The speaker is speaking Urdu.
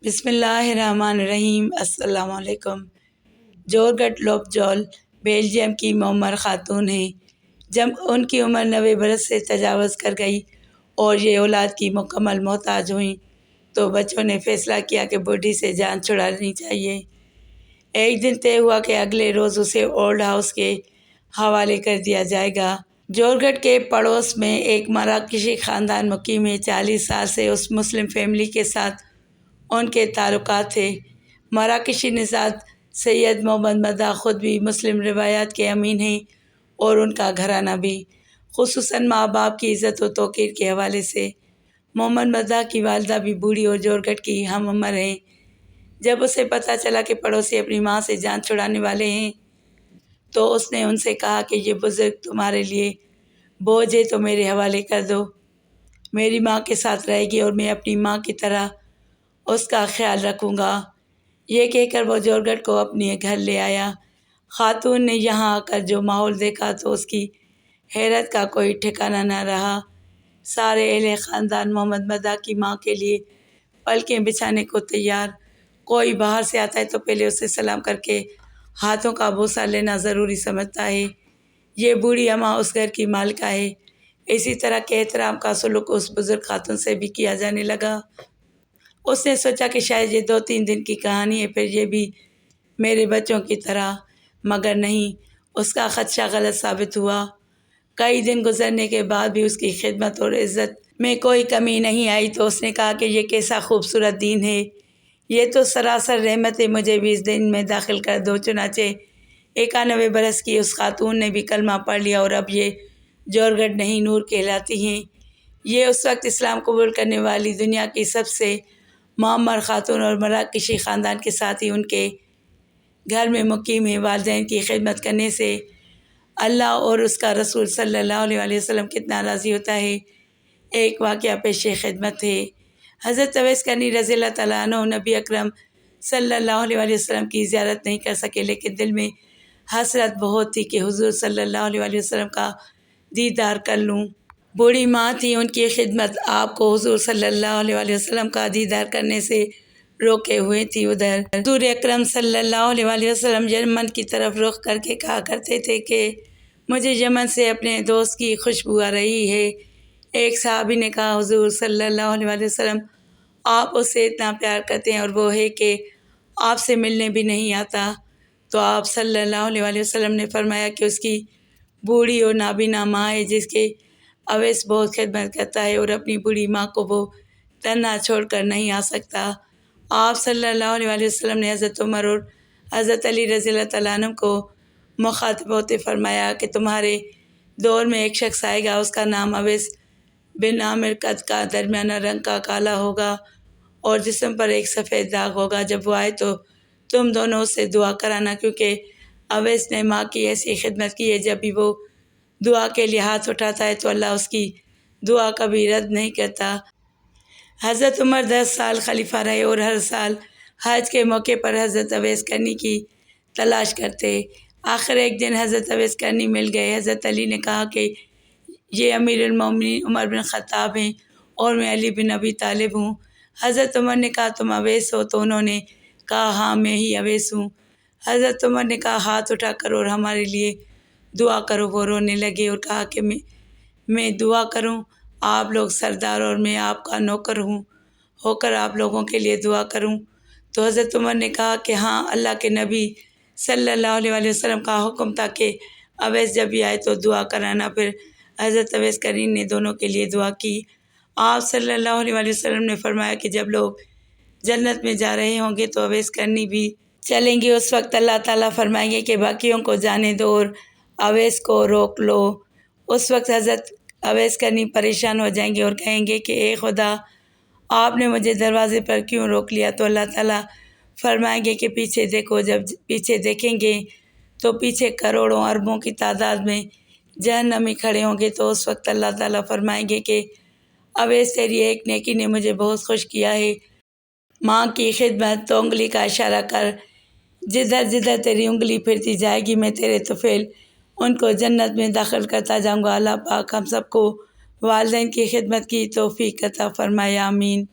بسم اللہ الرحمن الرحیم۔ السلام علیکم۔ جورگٹ لوپجول بیلجیم کی معمر خاتون ہیں۔ جب ان کی عمر 90 برس سے تجاوز کر گئی اور یہ اولاد کی مکمل محتاج ہوئیں تو بچوں نے فیصلہ کیا کہ بوڑھی سے جان چھڑانی چاہیے۔ ایک دن طے ہوا کہ اگلے روز اسے اولڈ ہاؤس کے حوالے کر دیا جائے گا۔ جورگٹ کے پڑوس میں ایک مراکشی خاندان مقیم ہے۔ 40 سال سے اس مسلم فیملی کے ساتھ ان کے تعلقات تھے۔ مراکشی نژاد سید محمد مداح خود بھی مسلم روایات کے امین ہیں اور ان کا گھرانہ بھی، خصوصاً ماں باپ کی عزت و توقیر کے حوالے سے۔ محمد مداح کی والدہ بھی بوڑھی اور جورگٹ کی ہم عمر ہیں۔ جب اسے پتہ چلا کہ پڑوسی اپنی ماں سے جان چھڑانے والے ہیں تو اس نے ان سے کہا کہ یہ بزرگ تمہارے لیے بوجھ ہے تو میرے حوالے کر دو، میری ماں کے ساتھ رہے گی اور میں اپنی ماں کی طرح اس کا خیال رکھوں گا۔ یہ کہہ کر وہ جورگٹ کو اپنے گھر لے آیا۔ خاتون نے یہاں آ کر جو ماحول دیکھا تو اس کی حیرت کا کوئی ٹھکانہ نہ رہا۔ سارے اہل خاندان محمد مداح کی ماں کے لیے پلکیں بچھانے کو تیار۔ کوئی باہر سے آتا ہے تو پہلے اسے سلام کر کے ہاتھوں کا بوسہ لینا ضروری سمجھتا ہے۔ یہ بوڑھی اماں اس گھر کی مالکہ ہے۔ اسی طرح کے احترام کا سلوک اس بزرگ خاتون سے بھی کیا جانے لگا۔ اس نے سوچا کہ شاید یہ 2-3 دن کی کہانی ہے، پھر یہ بھی میرے بچوں کی طرح، مگر نہیں، اس کا خدشہ غلط ثابت ہوا۔ کئی دن گزرنے کے بعد بھی اس کی خدمت اور عزت میں کوئی کمی نہیں آئی تو اس نے کہا کہ یہ کیسا خوبصورت دین ہے، یہ تو سراسر رحمت ہے، مجھے بھی اس دین میں داخل کر دو۔ چنانچہ 91 برس کی اس خاتون نے بھی کلمہ پڑھ لیا اور اب یہ جورگٹ نہیں، نور کہلاتی ہیں۔ یہ اس وقت اسلام قبول کرنے والی دنیا کی سب سے معمر خاتون اور مراکشی خاندان کے ساتھ ہی ان کے گھر میں مقیم ہے۔ والدین کی خدمت کرنے سے اللہ اور اس کا رسول صلی اللہ علیہ وسلم کتنا راضی ہوتا ہے۔ ایک واقعہ پیش خدمت ہے۔ حضرت اویس کرنی رضی اللہ تعالیٰ عنہ نبی اکرم صلی اللہ علیہ وسلم کی زیارت نہیں کر سکے، لیکن دل میں حسرت بہت تھی کہ حضور صلی اللہ علیہ وسلم کا دیدار کر لوں۔ بوڑھی ماں تھی، ان کی خدمت آپ کو حضور صلی اللہ علیہ وسلم کا دیدار کرنے سے روکے ہوئے تھی۔ ادھر حضور اکرم صلی اللہ علیہ وسلم یمن کی طرف رخ کر کے کہا کرتے تھے کہ مجھے یمن سے اپنے دوست کی خوشبو آ رہی ہے۔ ایک صحابی نے کہا حضور صلی اللہ علیہ وسلم آپ اس سے اتنا پیار کرتے ہیں اور وہ ہے کہ آپ سے ملنے بھی نہیں آتا، تو آپ صلی اللہ علیہ وسلم نے فرمایا کہ اس کی بوڑھی اور نابینا ماں ہے جس کے اویس بہت خدمت کرتا ہے اور اپنی بوڑھی ماں کو وہ تنہا چھوڑ کر نہیں آ سکتا۔ آپ صلی اللہ علیہ وسلم نے حضرت عمر اور حضرت علی رضی اللہ تعالیٰ عنہ کو مخاطب ہوتے فرمایا کہ تمہارے دور میں ایک شخص آئے گا، اس کا نام اویس بن عامر، قد کا درمیانہ رنگ کا کالا ہوگا اور جسم پر ایک سفید داغ ہوگا۔ جب وہ آئے تو تم دونوں اس سے دعا کرانا، کیونکہ اویس نے ماں کی ایسی خدمت کی ہے، جب بھی وہ دعا کے لیے ہاتھ اٹھاتا ہے تو اللہ اس کی دعا کبھی رد نہیں کرتا۔ حضرت عمر 10 سال خلیفہ رہے اور ہر سال حج کے موقع پر حضرت اویس کرنی کی تلاش کرتے۔ آخر ایک دن حضرت اویس کرنی مل گئے۔ حضرت علی نے کہا کہ یہ امیر المومنین عمر بن خطاب ہیں اور میں علی بن ابی طالب ہوں۔ حضرت عمر نے کہا تم اویس ہو؟ تو انہوں نے کہا ہاں میں ہی اویس ہوں۔ حضرت عمر نے کہا ہاتھ اٹھا کر اور ہمارے لیے دعا کرو۔ وہ رونے لگے اور کہا کہ میں دعا کروں؟ آپ لوگ سردار اور میں آپ کا نوکر ہو کر آپ لوگوں کے لیے دعا کروں؟ تو حضرت عمر نے کہا کہ ہاں، اللہ کے نبی صلی اللہ علیہ وسلم کا حکم تھا کہ اویس جب بھی آئے تو دعا کرانا۔ پھر حضرت اویس کرنی نے دونوں کے لیے دعا کی۔ آپ صلی اللہ علیہ وسلم نے فرمایا کہ جب لوگ جنت میں جا رہے ہوں گے تو اویس کرنی بھی چلیں گے، اس وقت اللہ تعالیٰ فرمائیں گے کہ باقیوں کو جانے دو اور اویس کو روک لو۔ اس وقت حضرت اویس کرنی پریشان ہو جائیں گے اور کہیں گے کہ اے خدا، آپ نے مجھے دروازے پر کیوں روک لیا؟ تو اللہ تعالیٰ فرمائیں گے کہ پیچھے دیکھو۔ جب پیچھے دیکھیں گے تو پیچھے کروڑوں اربوں کی تعداد میں جہنمی کھڑے ہوں گے۔ تو اس وقت اللہ تعالیٰ فرمائیں گے کہ اویس تیری ایک نیکی نے مجھے بہت خوش کیا ہے، ماں کی خدمت، تو انگلی کا اشارہ کر، جدھر جدھر تیری انگلی پھرتی جائے گی میں تیرے طفیل ان کو جنت میں داخل کرتا جاؤں گا۔ اللہ پاک ہم سب کو والدین کی خدمت کی توفیق عطا فرمائے، آمین۔